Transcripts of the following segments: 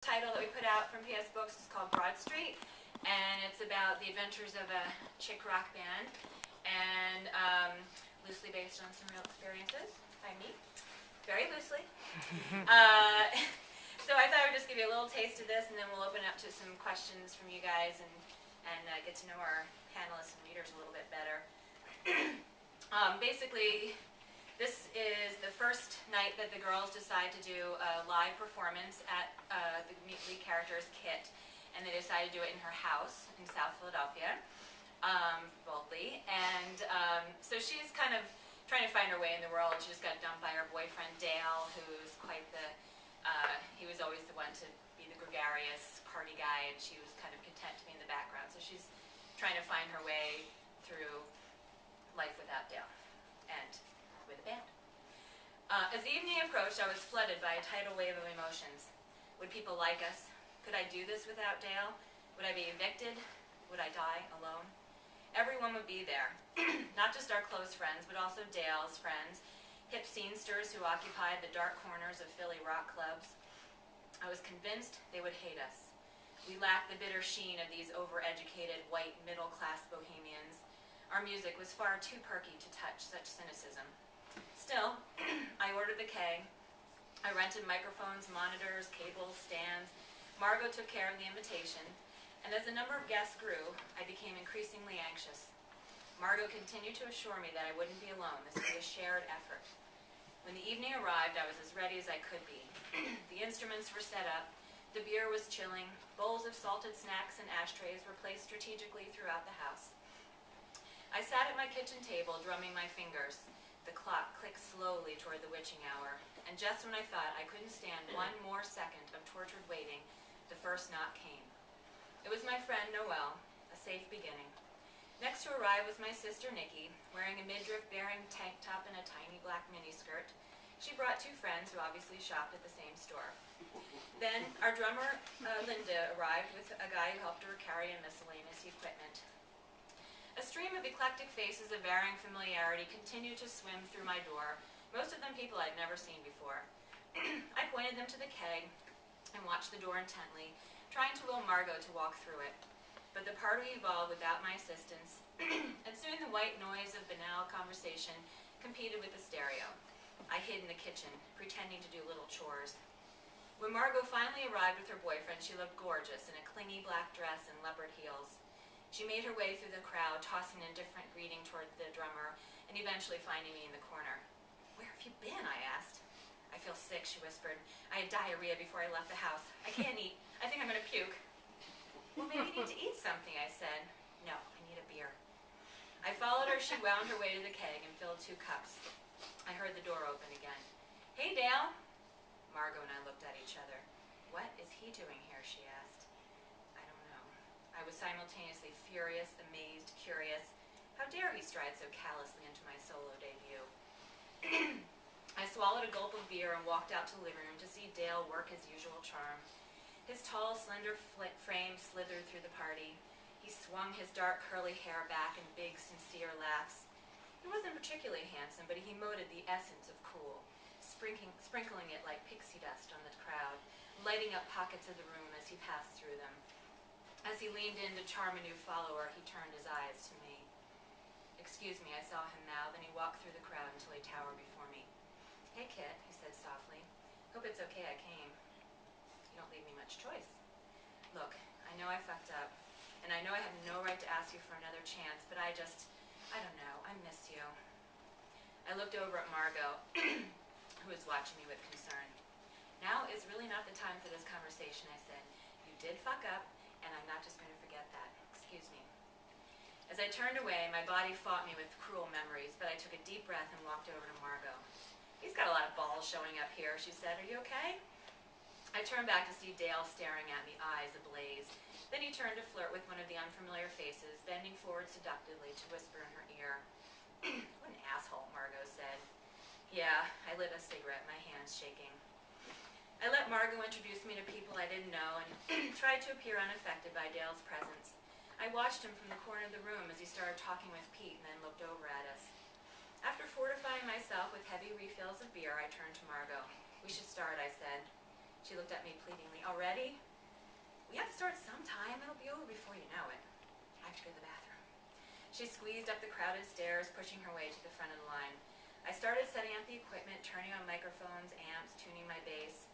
Title that we put out from PS Books is called Broad Street, and it's about the adventures of a chick rock band, and loosely based on some real experiences by me, very loosely. So I thought I would just give you a little taste of this, and then we'll open up to some questions from you guys and get to know our panelists and readers a little bit better. Basically, this is the first night that the girls decide to do a live performance at the lead character's Kit, and they decide to do it in her house in South Philadelphia, boldly. And so she's kind of trying to find her way in the world. She just got dumped by her boyfriend Dale, who's quite the, he was always the one to be the gregarious party guy, and she was kind of content to be in the background. So she's trying to find her way through life without Dale and with a band. As the evening approached, I was flooded by a tidal wave of emotions. Would people like us? Could I do this without Dale? Would I be evicted? Would I die alone? Everyone would be there. Not just our close friends, but also Dale's friends, hip scenesters who occupied the dark corners of Philly rock clubs. I was convinced they would hate us. We lacked the bitter sheen of these overeducated, white, middle-class bohemians. Our music was far too perky to touch such cynicism. Still, I ordered the keg. I rented microphones, monitors, cables, stands. Margot took care of the invitation, and as the number of guests grew, I became increasingly anxious. Margot continued to assure me that I wouldn't be alone. This would be a shared effort. When the evening arrived, I was as ready as I could be. The instruments were set up. The beer was chilling. Bowls of salted snacks and ashtrays were placed strategically throughout the house. I sat at my kitchen table, drumming my fingers. The clock clicked slowly toward the witching hour, and just when I thought I couldn't stand one more second of tortured waiting, the first knock came. It was my friend Noelle, a safe beginning. Next to arrive was my sister Nikki, wearing a midriff-bearing tank top and a tiny black miniskirt. She brought two friends who obviously shopped at the same store. Then our drummer, Linda, arrived with a guy who helped her carry in miscellaneous equipment. A stream of eclectic faces of varying familiarity continued to swim through my door, most of them people I'd never seen before. I pointed them to the keg and watched the door intently, trying to will Margot to walk through it. But the party evolved without my assistance, and soon the white noise of banal conversation competed with the stereo. I hid in the kitchen, pretending to do little chores. When Margot finally arrived with her boyfriend, she looked gorgeous in a clingy black dress and leopard heels. She made her way through the crowd, tossing an indifferent greeting toward the drummer, and eventually finding me in the corner. "Where have you been?" I asked. "I feel sick," she whispered. "I had diarrhea before I left the house. I can't eat. I think I'm going to puke." "Well, maybe you need to eat something," I said. "No, I need a beer." I followed her. She wound her way to the keg and filled 2 cups. I heard the door open again. "Hey, Dale." Margot and I looked at each other. "What is he doing here?" she asked. I don't know. I was simultaneously furious, amazed, curious. How dare he stride so callously into my solo debut? I swallowed a gulp of beer and walked out to the living room to see Dale work his usual charm. His tall, slender frame slithered through the party. He swung his dark, curly hair back in big, sincere laughs. He wasn't particularly handsome, but he emoted the essence of cool, sprinkling it like pixie dust on the crowd, lighting up pockets of the room as he passed through them. As he leaned in to charm a new follower, he turned his eyes to me. "Excuse me," I saw him now, then he walked through the crowd until he towered before me. "Hey, Kit," he said softly. "Hope it's okay I came. You don't leave me much choice. Look, I know I fucked up, and I know I have no right to ask you for another chance, but I don't know, I miss you." I looked over at Margot, who was watching me with concern. "Now is really not the time for this conversation," I said. "You did fuck up, and I'm not just going to forget that. Excuse me." As I turned away, my body fought me with cruel memories, but I took a deep breath and walked over to Margot. "He's got a lot of balls showing up here," she said. "Are you okay?" I turned back to see Dale staring at me, eyes ablaze. Then he turned to flirt with one of the unfamiliar faces, bending forward seductively to whisper in her ear. "What an asshole," Margot said. Yeah, I lit a cigarette, my hands shaking. I let Margot introduce me to people I didn't know and tried to appear unaffected by Dale's presence. I watched him from the corner of the room as he started talking with Pete and then looked over at us. After fortifying myself with heavy refills of beer, I turned to Margot. "We should start," I said. She looked at me pleadingly. Already? We have to start sometime. It'll be over before you know it. I have to go to the bathroom. She squeezed up the crowded stairs, pushing her way to the front of the line. I started setting up the equipment, turning on microphones, amps, tuning my bass.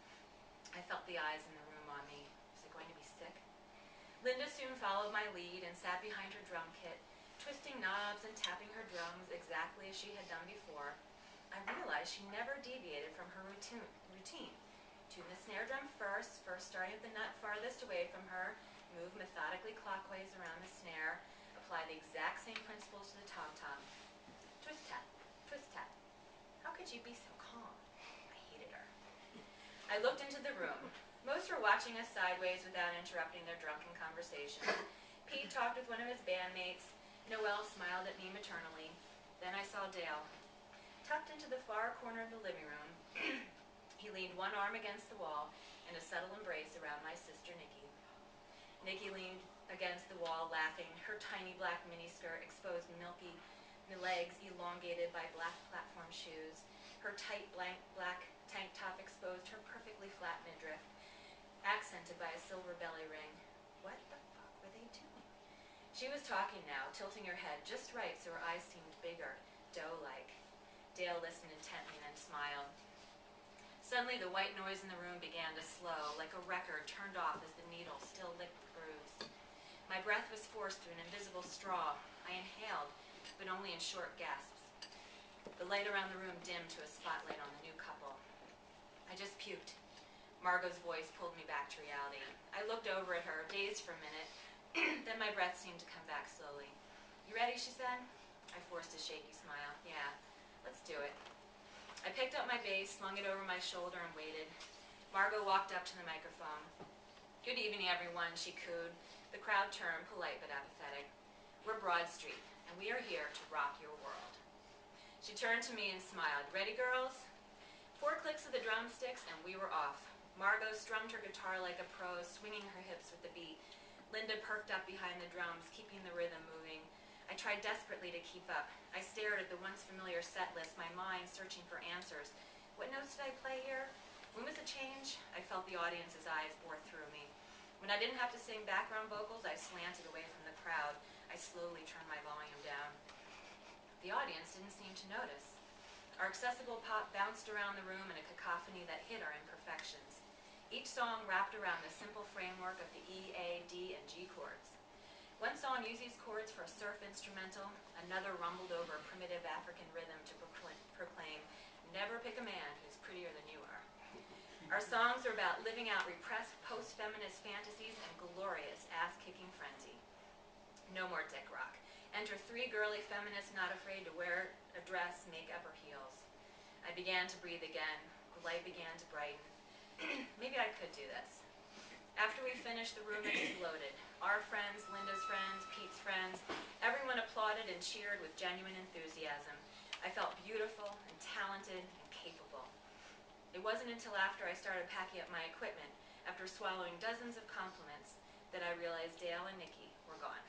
I felt the eyes in the room on me. Was I going to be sick? Linda soon followed my lead and sat behind her drum kit, twisting knobs and tapping her drums exactly as she had done before. I realized she never deviated from her routine. Tune the snare drum first starting at the nut farthest away from her, move methodically clockwise around the snare, apply the exact same principles to the tom-tom. Twist tap, twist tap. How could you be so calm? I hated her. I looked into the room. Most were watching us sideways without interrupting their drunken conversation. Pete talked with one of his bandmates. Noel smiled at me maternally. Then I saw Dale. Tucked into the far corner of the living room, he leaned one arm against the wall in a subtle embrace around my sister, Nikki. Nikki leaned against the wall, laughing. Her tiny black miniskirt exposed milky legs elongated by black platform shoes. Her tight black tank top exposed her perfectly flat midriff, accented by a silver belly ring. What the fuck were they doing? She was talking now, tilting her head just right so her eyes seemed bigger, doe-like. Dale listened intently, then smiled. Suddenly, the white noise in the room began to slow, like a record turned off as the needle still licked the grooves. My breath was forced through an invisible straw. I inhaled, but only in short gasps. The light around the room dimmed to a spotlight on the new couple. I just puked. Margot's voice pulled me back to reality. I looked over at her, dazed for a minute. Then my breath seemed to come back slowly. You ready, she said. I forced a shaky smile. Yeah, let's do it. I picked up my bass, slung it over my shoulder, and waited. Margot walked up to the microphone. Good evening, everyone, she cooed. The crowd turned, polite but apathetic. We're Broad Street, and we are here to rock your world. She turned to me and smiled. Ready, girls? 4 clicks of the drumsticks, and we were off. Margot strummed her guitar like a pro, swinging her hips with the beat. Linda perked up behind the drums, keeping the rhythm moving. I tried desperately to keep up. I stared at the once familiar set list, my mind searching for answers. What notes did I play here? When was the change? I felt the audience's eyes bore through me. When I didn't have to sing background vocals, I slanted away from the crowd. I slowly turned my volume down. The audience didn't seem to notice. Our accessible pop bounced around the room in a cacophony that hid our imperfections. Each song wrapped around the simple framework of the E, A, D, and G chords. One song used these chords for a surf instrumental, another rumbled over a primitive African rhythm to proclaim, never pick a man who's prettier than you are. Our songs are about living out repressed post-feminist fantasies and glorious ass-kicking frenzy. No more dick rock. Enter 3 girly feminists not afraid to wear a dress, makeup, or heels. I began to breathe again. The light began to brighten. Maybe I could do this. After we finished, the room exploded. Our friends, Linda's friends, Pete's friends, everyone applauded and cheered with genuine enthusiasm. I felt beautiful and talented and capable. It wasn't until after I started packing up my equipment, after swallowing dozens of compliments, that I realized Dale and Nikki were gone.